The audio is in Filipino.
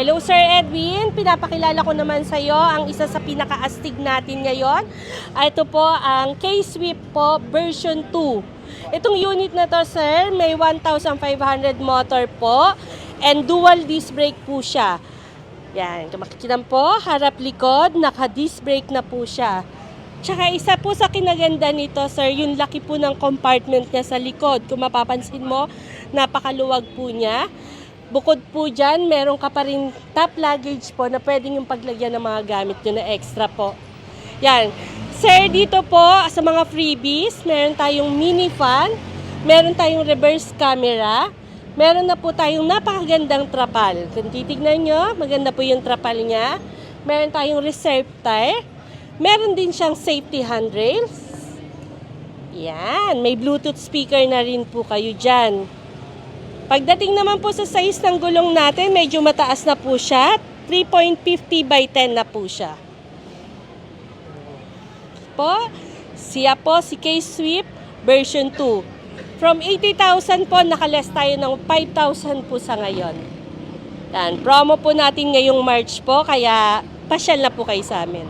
Hello Sir Edwin, pinapakilala ko naman sa iyo ang isa sa pinaka-astig natin ngayon. Ito po ang K-Swift po version 2. Itong unit na to sir, may 1,500 motor po and dual disc brake po siya. Yan, kung makikita po, harap likod, naka-disc brake na po siya. Tsaka isa po sa kinaganda nito sir, yung laki po ng compartment niya sa likod. Kung mapapansin mo, napakaluwag po niya. Bukod po dyan, meron ka pa rin top luggage po na pwedeng yung paglagyan ng mga gamit nyo na extra po. Yan. Sir, dito po sa mga freebies, meron tayong mini fan, meron tayong reverse camera, meron na po tayong napakagandang trapal. Kung titignan nyo, maganda po yung trapal niya. Meron tayong reserve tire. Meron din siyang safety handrails. Yan. May Bluetooth speaker na rin po kayo dyan. Pagdating naman po sa size ng gulong natin, medyo mataas na po siya. 3.50 by 10 na po siya. Siya po si K-Swift version 2. From 80,000 po, nakaless tayo ng 5,000 po sa ngayon. Yan, promo po natin ngayong March po, kaya pasyal na po kayo sa amin.